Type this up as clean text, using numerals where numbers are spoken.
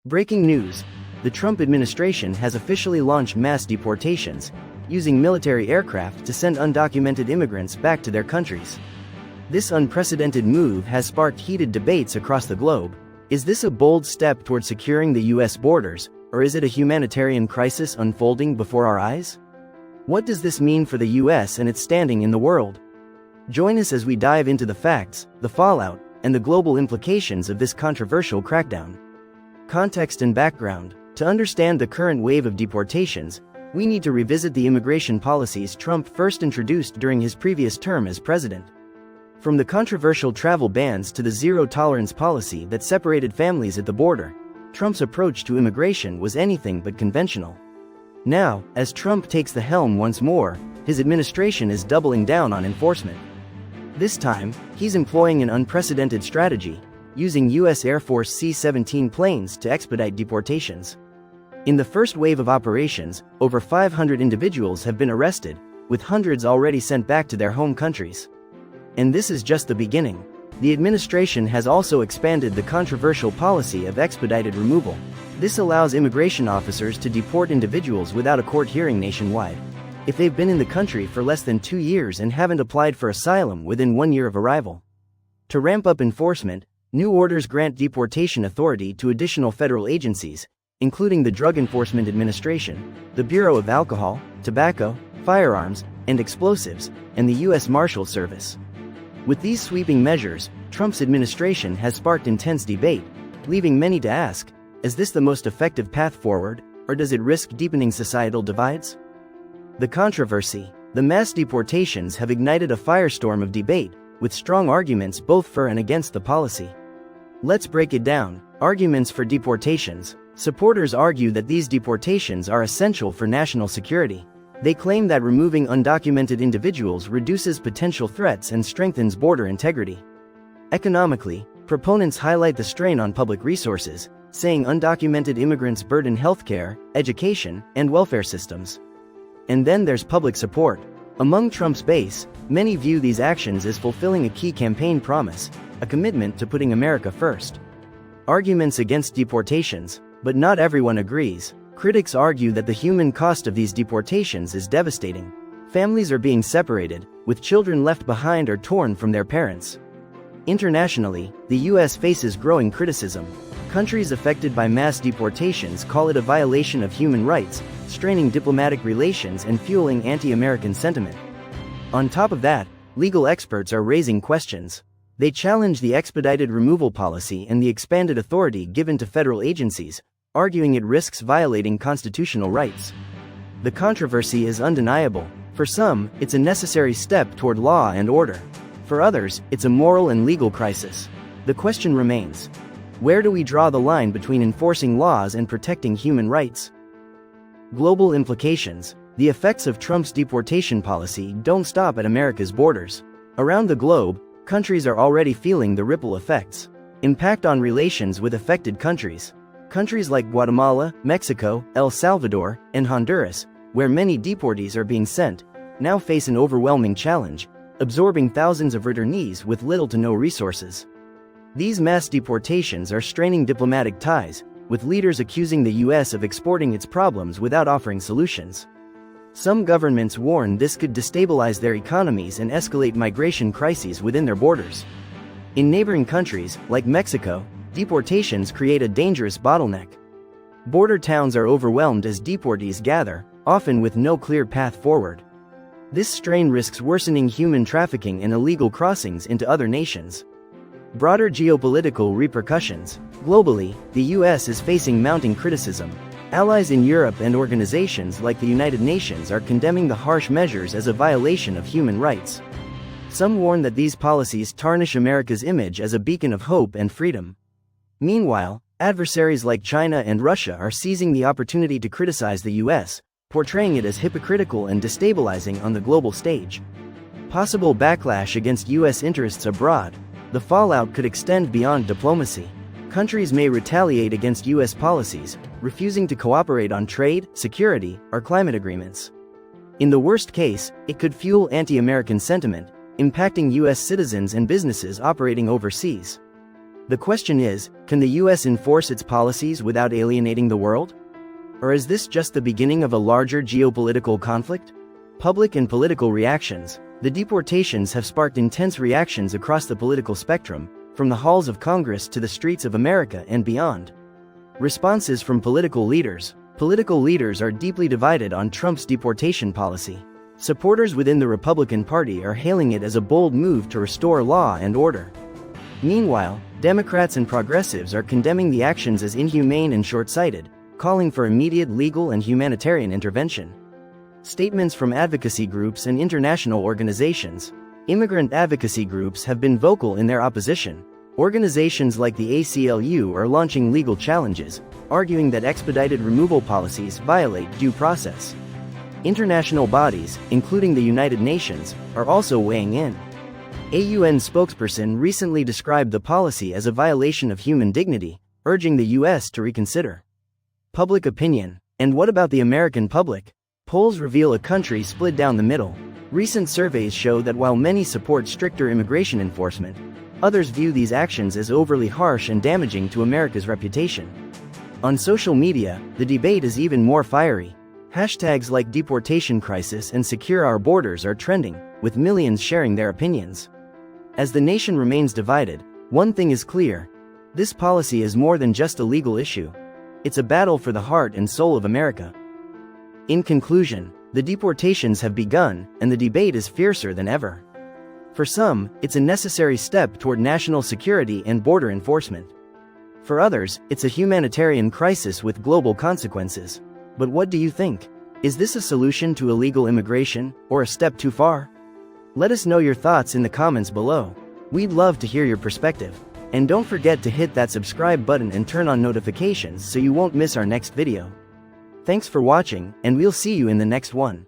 Breaking news: the Trump administration has officially launched mass deportations, using military aircraft to send undocumented immigrants back to their countries. This unprecedented move has sparked heated debates across the globe. Is this a bold step toward securing the U.S. borders, or is it a humanitarian crisis unfolding before our eyes? What does this mean for the U.S. and its standing in the world? Join us as we dive into the facts, the fallout, and the global implications of this controversial crackdown. Context and background: to understand the current wave of deportations, we need to revisit the immigration policies Trump first introduced during his previous term as president. From the controversial travel bans to the zero-tolerance policy that separated families at the border, Trump's approach to immigration was anything but conventional. Now, as Trump takes the helm once more, his administration is doubling down on enforcement. This time, he's employing an unprecedented strategy, using U.S. Air Force C-17 planes to expedite deportations. In the first wave of operations, over 500 individuals have been arrested, with hundreds already sent back to their home countries. And this is just the beginning. The administration has also expanded the controversial policy of expedited removal. This allows immigration officers to deport individuals without a court hearing nationwide, if they've been in the country for less than 2 years and haven't applied for asylum within 1 year of arrival. To ramp up enforcement, new orders grant deportation authority to additional federal agencies, including the Drug Enforcement Administration, the Bureau of Alcohol, Tobacco, Firearms, and Explosives, and the U.S. Marshals Service. With these sweeping measures, Trump's administration has sparked intense debate, leaving many to ask, is this the most effective path forward, or does it risk deepening societal divides? The controversy: the mass deportations have ignited a firestorm of debate, with strong arguments both for and against the policy. Let's break it down. Arguments for deportations. Supporters argue that these deportations are essential for national security. They claim that removing undocumented individuals reduces potential threats and strengthens border integrity. Economically, proponents highlight the strain on public resources, saying undocumented immigrants burden healthcare, education, and welfare systems. And then there's public support. Among Trump's base, many view these actions as fulfilling a key campaign promise, a commitment to putting America first. Arguments against deportations, but not everyone agrees. Critics argue that the human cost of these deportations is devastating. Families are being separated, with children left behind or torn from their parents. Internationally, the U.S. faces growing criticism. Countries affected by mass deportations call it a violation of human rights, straining diplomatic relations and fueling anti-American sentiment. On top of that, legal experts are raising questions. They challenge the expedited removal policy and the expanded authority given to federal agencies, arguing it risks violating constitutional rights. The controversy is undeniable. For some, it's a necessary step toward law and order. For others, it's a moral and legal crisis. The question remains: where do we draw the line between enforcing laws and protecting human rights? Global implications. The effects of Trump's deportation policy don't stop at America's borders. Around the globe, countries are already feeling the ripple effects. Impact on relations with affected countries. Countries like Guatemala, Mexico, El Salvador, and Honduras, where many deportees are being sent, now face an overwhelming challenge, absorbing thousands of returnees with little to no resources. These mass deportations are straining diplomatic ties, with leaders accusing the U.S. of exporting its problems without offering solutions. Some governments warn this could destabilize their economies and escalate migration crises within their borders. In neighboring countries, like Mexico, deportations create a dangerous bottleneck. Border towns are overwhelmed as deportees gather, often with no clear path forward. This strain risks worsening human trafficking and illegal crossings into other nations. Broader geopolitical repercussions. Globally, the U.S. is facing mounting criticism. Allies in Europe and organizations like the United Nations are condemning the harsh measures as a violation of human rights. Some warn that these policies tarnish America's image as a beacon of hope and freedom. Meanwhile, adversaries like China and Russia are seizing the opportunity to criticize the U.S., portraying it as hypocritical and destabilizing on the global stage. Possible backlash against U.S. interests abroad. The fallout could extend beyond diplomacy. Countries may retaliate against U.S. policies, refusing to cooperate on trade, security, or climate agreements. In the worst case, it could fuel anti-American sentiment, impacting U.S. citizens and businesses operating overseas. The question is, can the US enforce its policies without alienating the world? Or is this just the beginning of a larger geopolitical conflict? Public and political reactions. The deportations have sparked intense reactions across the political spectrum, from the halls of Congress to the streets of America and beyond. Responses from political leaders. Political leaders are deeply divided on Trump's deportation policy. Supporters within the Republican Party are hailing it as a bold move to restore law and order. Meanwhile, Democrats and progressives are condemning the actions as inhumane and short-sighted, calling for immediate legal and humanitarian intervention. Statements from advocacy groups and international organizations. Immigrant advocacy groups have been vocal in their opposition. Organizations like the ACLU are launching legal challenges, arguing that expedited removal policies violate due process. International bodies, including the United Nations, are also weighing in. A UN spokesperson recently described the policy as a violation of human dignity, urging the US to reconsider. Public opinion. And what about the American public? Polls reveal a country split down the middle. Recent surveys show that while many support stricter immigration enforcement, others view these actions as overly harsh and damaging to America's reputation. On social media, the debate is even more fiery. Hashtags like deportation crisis and secure our borders are trending, with millions sharing their opinions. As the nation remains divided, one thing is clear: this policy is more than just a legal issue. It's a battle for the heart and soul of America. In conclusion, the deportations have begun, and the debate is fiercer than ever. For some, it's a necessary step toward national security and border enforcement. For others, it's a humanitarian crisis with global consequences. But what do you think? Is this a solution to illegal immigration, or a step too far? Let us know your thoughts in the comments below. We'd love to hear your perspective. And don't forget to hit that subscribe button and turn on notifications so you won't miss our next video. Thanks for watching, and we'll see you in the next one.